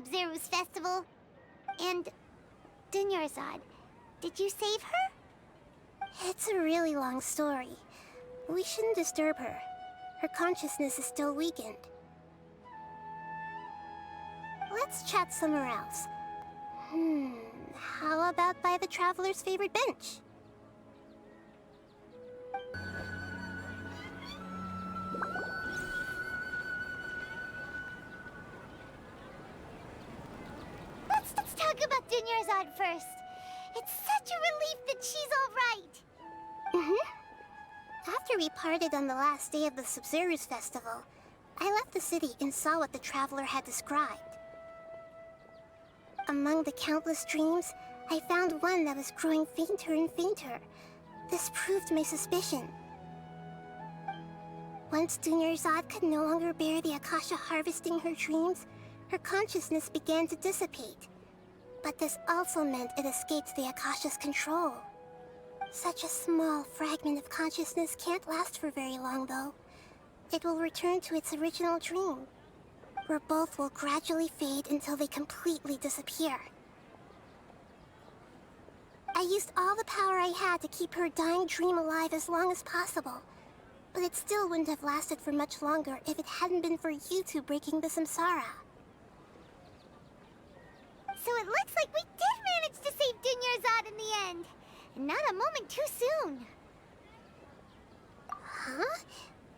Sabzeru's festival. And Dunyarzad, did you save her? It's a really long story. We shouldn't disturb her. Her consciousness is still weakened. Let's chat somewhere else. How about by the traveler's favorite bench? Let's talk about Dunyarzad first. It's such a relief that she's all right. After we parted on the last day of the Sabzeru's festival, I left the city and saw what the traveler had described. Among the countless dreams, I found one that was growing fainter and fainter. This proved my suspicion. Once Dunyarzad could no longer bear the Akasha harvesting her dreams, her consciousness began to dissipate. But this also meant it escaped the Akasha's control. Such a small fragment of consciousness can't last for very long, though. It will return to its original dream, where both will gradually fade until they completely disappear. I used all the power I had to keep her dying dream alive as long as possible, but it still wouldn't have lasted for much longer if it hadn't been for you two breaking the samsara. So it looks like we did manage to save Dunyarzad in the end. And not a moment too soon. Huh?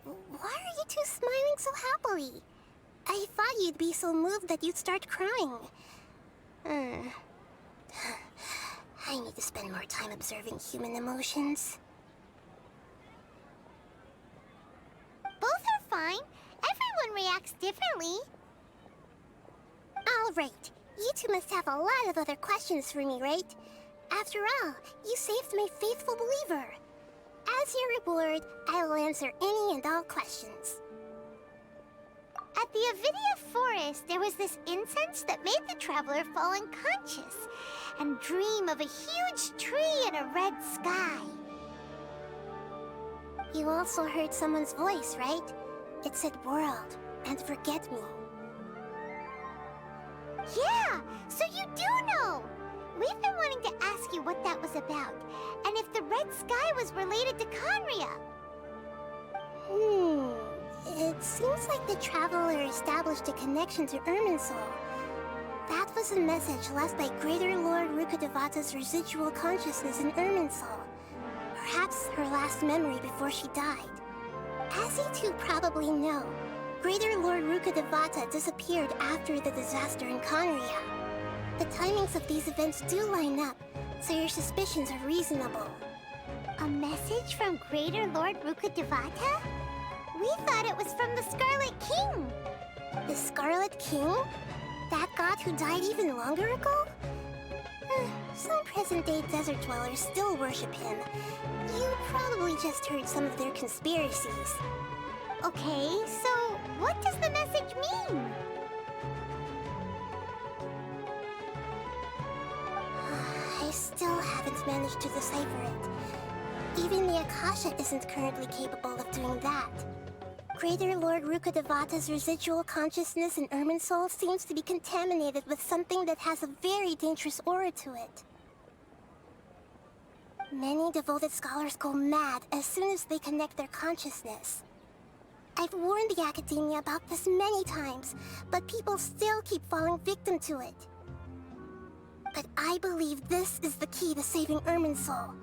Why are you two smiling so happily? I thought you'd be so moved that you'd start crying. I need to spend more time observing human emotions. Both are fine. Everyone reacts differently. All right. You two must have a lot of other questions for me, right? After all, you saved my faithful believer. As your reward, I will answer any and all questions. At the Avidia forest, there was this incense that made the traveler fall unconscious and dream of a huge tree and a red sky. You also heard someone's voice, right? It said world and forget me. Yeah, so you do know! We've been wanting to ask you what that was about, and if the red sky was related to Conria. It seems like the traveler established a connection to Irminsul. That was a message left by Greater Lord Rukkhadevata's residual consciousness in Irminsul. Perhaps her last memory before she died. As you two probably know, Greater Lord Rukkhadevata disappeared after the disaster in Conria. The timings of these events do line up, so your suspicions are reasonable. A message from Greater Lord Rukkhadevata? We thought it was from the Scarlet King. The Scarlet King? That god who died even longer ago? Some present-day desert dwellers still worship him. You probably just heard some of their conspiracies. Okay, so what does the message mean? I still haven't managed to decipher it. Even the Akasha isn't currently capable of doing that. Greater Lord Rukkhadevata's residual consciousness in Irminsul seems to be contaminated with something that has a very dangerous aura to it. Many devoted scholars go mad as soon as they connect their consciousness. I've warned the Academia about this many times, but people still keep falling victim to it. But I believe this is the key to saving Irminsul.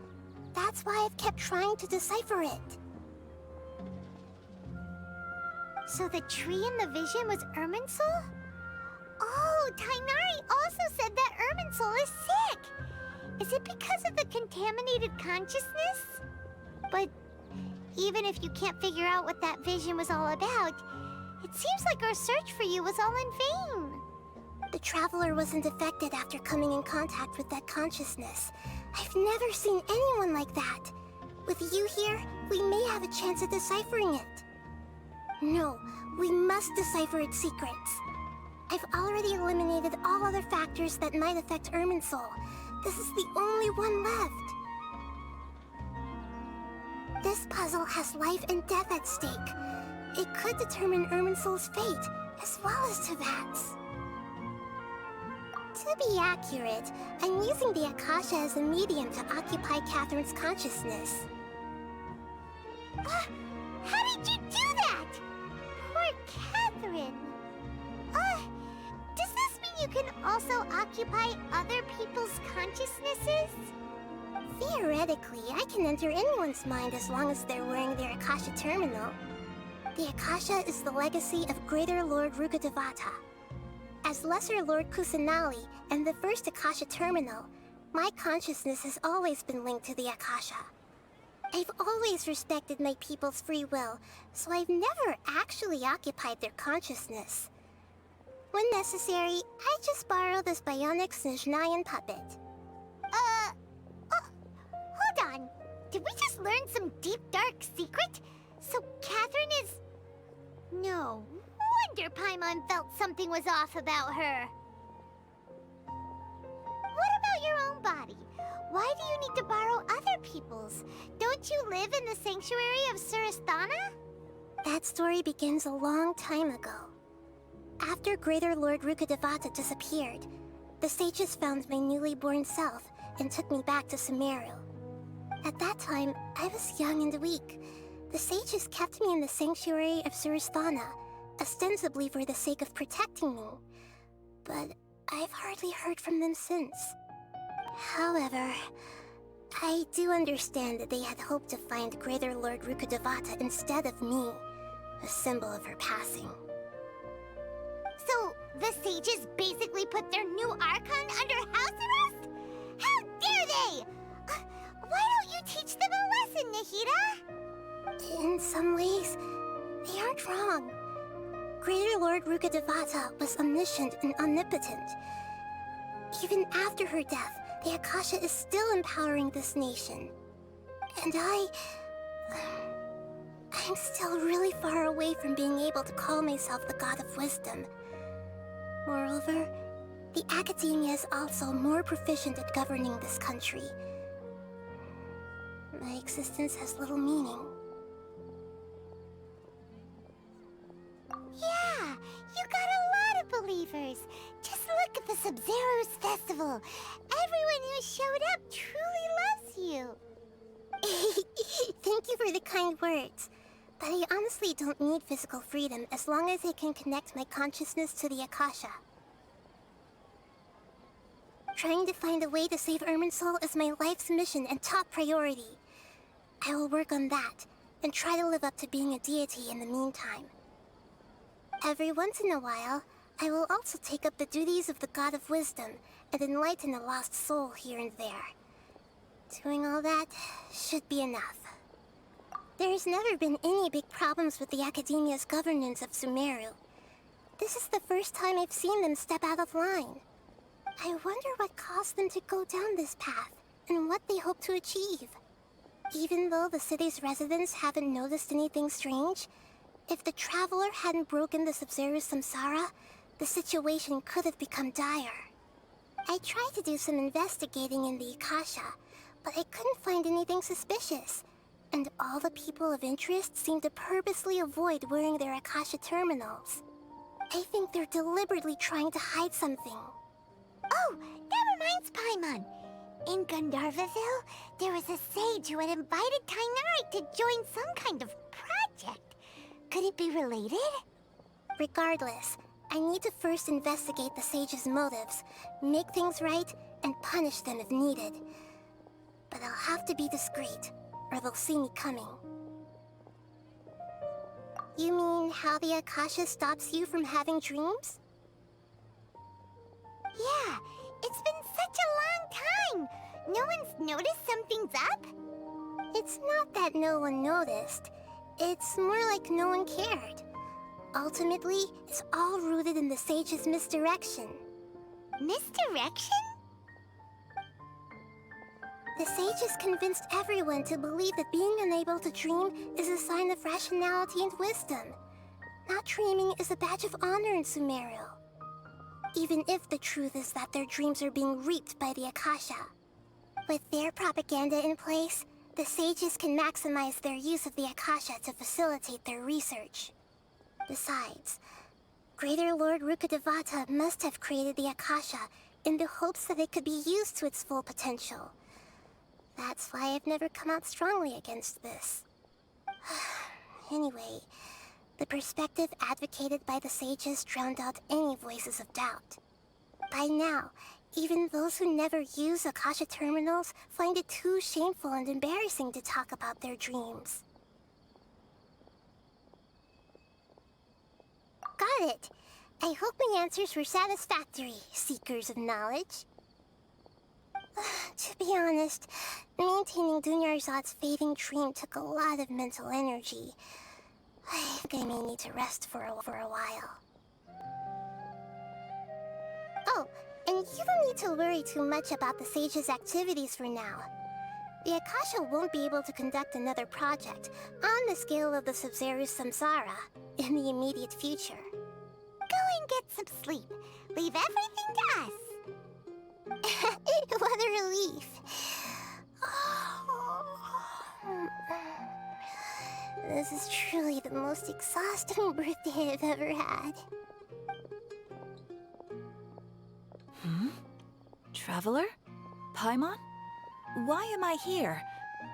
That's why I've kept trying to decipher it. So the tree in the vision was Irminsul? Oh, Tainari also said that Irminsul is sick! Is it because of the contaminated consciousness? But even if you can't figure out what that vision was all about, it seems like our search for you was all in vain. The Traveler wasn't affected after coming in contact with that consciousness. I've never seen anyone like that. With you here, we may have a chance at deciphering it. No, we must decipher its secrets. I've already eliminated all other factors that might affect Irminsul. This is the only one left. This puzzle has life and death at stake. It could determine Irminsul's fate, as well as Tevat's. To be accurate, I'm using the Akasha as a medium to occupy Catherine's consciousness. How did you do that? Poor Catherine. Does this mean you can also occupy other people's consciousnesses? Theoretically, I can enter anyone's mind as long as they're wearing their Akasha terminal. The Akasha is the legacy of Greater Lord Rukkhadevata. As Lesser Lord Kusanali and the first Akasha terminal, my consciousness has always been linked to the Akasha. I've always respected my people's free will, so I've never actually occupied their consciousness. When necessary, I just borrow this bionic Snezhnayan puppet. Hold on. Did we just learn some deep, dark secret? So Catherine is... No wonder Paimon felt something was off about her. What about your own body? Why do you need to borrow other people's? Don't you live in the sanctuary of Surasthana? That story begins a long time ago. After Greater Lord Rukkhadevata disappeared, the sages found my newly born self and took me back to Sumeru. At that time, I was young and weak. The sages kept me in the sanctuary of Surasthana, ostensibly for the sake of protecting me. But I've hardly heard from them since. However, I do understand that they had hoped to find Greater Lord Rukkhadevata instead of me, a symbol of her passing. So, the sages basically put their new archon under house arrest? How dare they! Why don't you teach them a lesson, Nahida? In some ways, they aren't wrong. Greater Lord Rukkhadevata was omniscient and omnipotent. Even after her death, the Akasha is still empowering this nation. And I'm still really far away from being able to call myself the God of Wisdom. Moreover, the Academia is also more proficient at governing this country. My existence has little meaning. Yeah, you got a lot of believers. Just look at the Sub-Zero's festival. Everyone who showed up truly loves you. Thank you for the kind words. But I honestly don't need physical freedom as long as I can connect my consciousness to the Akasha. Trying to find a way to save Irminsul is my life's mission and top priority. I will work on that, and try to live up to being a deity in the meantime. Every once in a while, I will also take up the duties of the God of Wisdom and enlighten a lost soul here and there. Doing all that should be enough. There's never been any big problems with the Academia's governance of Sumeru. This is the first time I've seen them step out of line. I wonder what caused them to go down this path, and what they hope to achieve. Even though the city's residents haven't noticed anything strange, if the Traveler hadn't broken the Sub-Zero's samsara, the situation could have become dire. I tried to do some investigating in the Akasha, but I couldn't find anything suspicious. And all the people of interest seem to purposely avoid wearing their Akasha terminals. I think they're deliberately trying to hide something. Oh, that reminds Paimon. In Gandharvaville, there was a sage who had invited Tainari to join some kind of project. Could it be related? Regardless, I need to first investigate the sage's motives, make things right, and punish them if needed. But I'll have to be discreet, or they'll see me coming. You mean how the Akasha stops you from having dreams? Yeah, it's been such a long time. No one's noticed something's up? It's not that no one noticed. It's more like no one cared. Ultimately, it's all rooted in the sage's misdirection. Misdirection? The sages convinced everyone to believe that being unable to dream is a sign of rationality and wisdom. Not dreaming is a badge of honor in Sumeru. Even if the truth is that their dreams are being reaped by the Akasha. With their propaganda in place, the sages can maximize their use of the Akasha to facilitate their research. Besides, Greater Lord Rukkhadevata must have created the Akasha in the hopes that it could be used to its full potential. That's why I've never come out strongly against this. Anyway, the perspective advocated by the sages drowned out any voices of doubt. By now, even those who never use Akasha terminals find it too shameful and embarrassing to talk about their dreams. Got it. I hope my answers were satisfactory, seekers of knowledge. To be honest, maintaining Dunyarzad's fading dream took a lot of mental energy. I think I may need to rest for a while. Oh, and you don't need to worry too much about the sage's activities for now. The Akasha won't be able to conduct another project on the scale of the Sub-Zero Samsara in the immediate future. Go and get some sleep. Leave everything to us. What a relief. This is truly the most exhausting birthday I've ever had. Traveler? Paimon? Why am I here?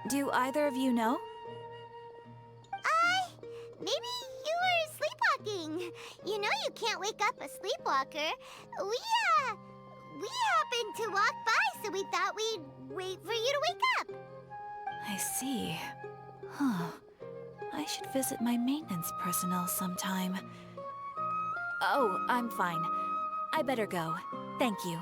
Do either of you know? Maybe you were sleepwalking. You know you can't wake up a sleepwalker. We happened to walk by, so we thought we'd wait for you to wake up. I see. Huh. I should visit my maintenance personnel sometime. Oh, I'm fine. I better go. Thank you.